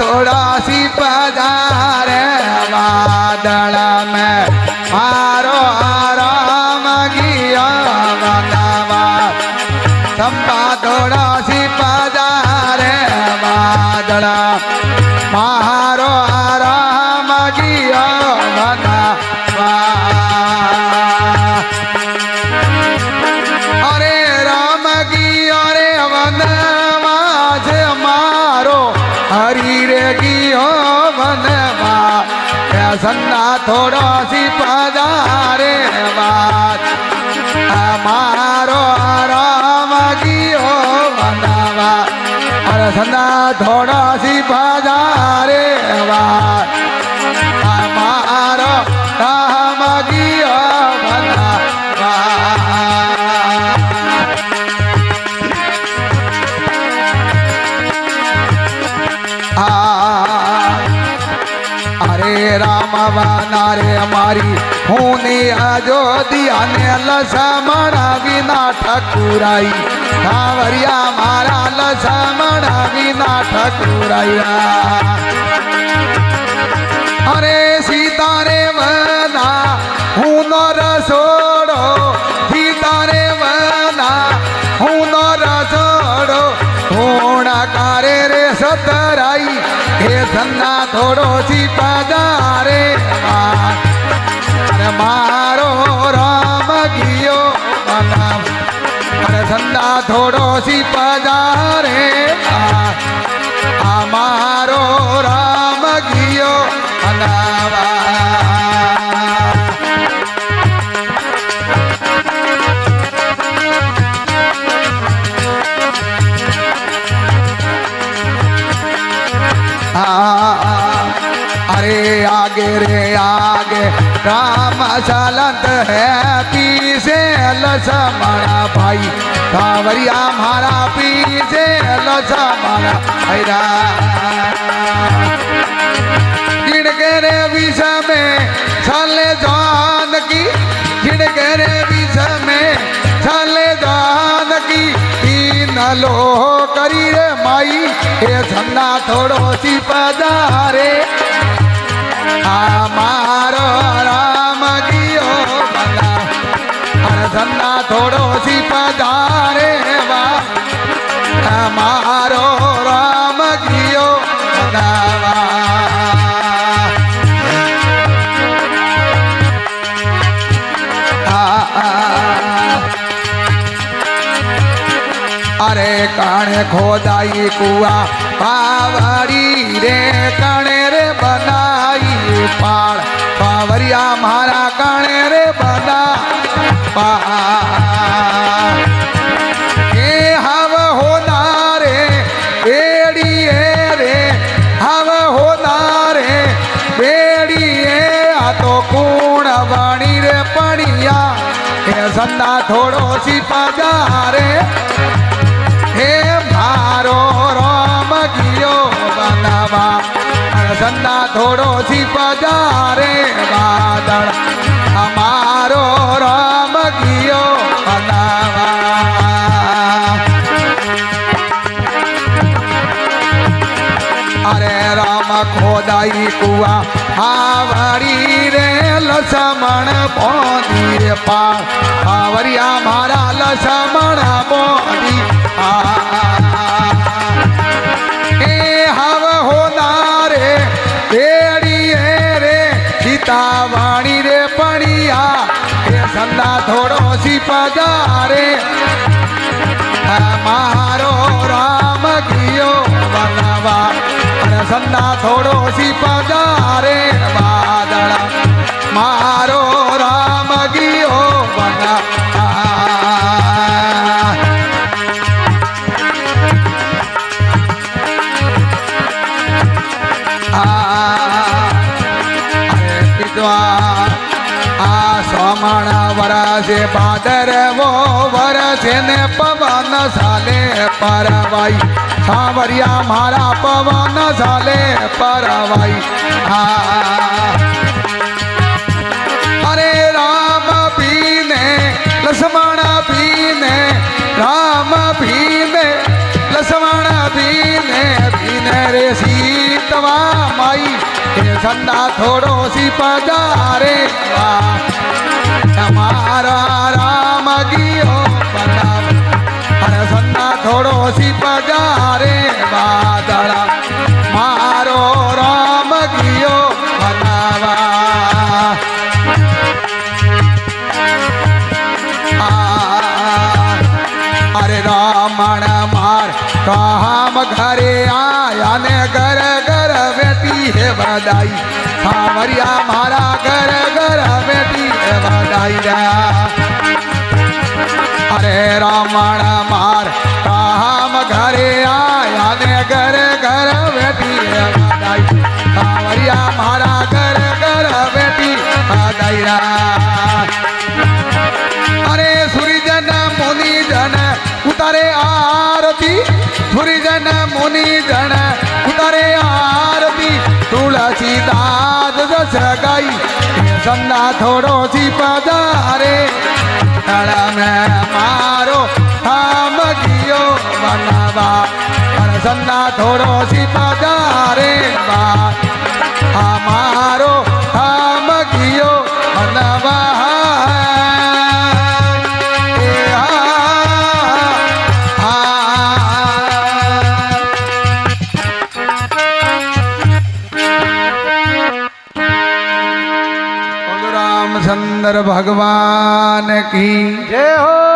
थोड़ा सी पधारे बादल में मारो आराम किया बनवा चंपा थोड़ा सी पधारे बादल मारो आराम किया बनवा अरे राम की अरे वनवा से मारो हरी रे गियो वनवा सन्ना थोड़ा सी पधारे बात मारो राम गियो वनवा अरे सन्ना थोड़ा सी पधारे बात मारो राम गियो वनवा अरे राम बनारे हमारी होने अयोध्या ने लक्ष्मण बिना ठकुराई कांवरिया मारा लक्ष्मण बिना ठकुराया अरे सीता रे बना हूँ रसोड़ो सीता रे बना हूँ रसोड़ो होना कारे रे सतराई हे धन्ना थोड़ो सी पधारे अरे मारो राम गियो बनवा अरे धन्ना थोड़ो सी पधारे मारो राम गियो बनवा अरे आगे रे आगे राम चलत है पीछे लक्ष्मण भाई कांवरिया मारा पीछे लक्ष्मण भैरा जिनके रे विष में चले जान की जिनके रे विष में चले जान की न लो करी रे माई हे झन्ना थोड़ो सी पधारे मारो राम गियो बना अरे झन्ना थोड़ो सी पधारे बा मारो राम गियो बनावा अरे काने खोदाई कुआ पावड़ी रे काने रे बनाई पाड़ पावरिया मारा काने रे बना हे हव होना रे बेड़िए रे हव होना रे बेड़िए आ तो कूण वाणी रे पड़िया हे सन्ना थोड़ो सी पधारे हे मारो राम गियो बनवा सन्ना थोड़ो सी पधारे बादल हमारो राम गियो बनवा अरे राम खोदाई कुआ हावरी रे लक्ष्मण बोधी रे पार हावरिया मारा लक्ष्मण बोधी हव होना रे बेड़िए रे सीता वाणी रे पड़िया हे सन्ना थोड़ो सी पधारे मारो राम गियो बनवा अरे सन्ना थोड़ो सी पधारे बादल मारो राम गियो बनवा सोमण वरसे बादर वो वरसे ने पवन साले परवाई सांवरिया मारा पवन साले परवाई अरे राम पीने लक्ष्मण पीने राम पीने लक्ष्मण पीने पीने रे सीता संदा थोड़ो सी पधारे हमारा राम गियो बनाव अरे संदा थोड़ो सी पधारे बादड़ा मारो राम गियो बनावा अरे रामण मार काम घरे आया ने घर घर बेटी है बधाई सावरिया मारा घर घर बेटी है बधाई रा अरे रामण मार काम घरे आया ने घर घर बेटी है बधाई सावरिया मारा घर घर बेटी बधाई रा अरे सूर्यजन मुनि जन उतारे आरती सूर्यजन मुनि जन उतारे आरती तुलसी दाद जस गाई संदा थोड़ो सी पधारे तड़ में मारो हम गियो बनवा संदा थोड़ो सी पधारे हमारो हम गियो बनवा रामचंद्र भगवान की जय हो।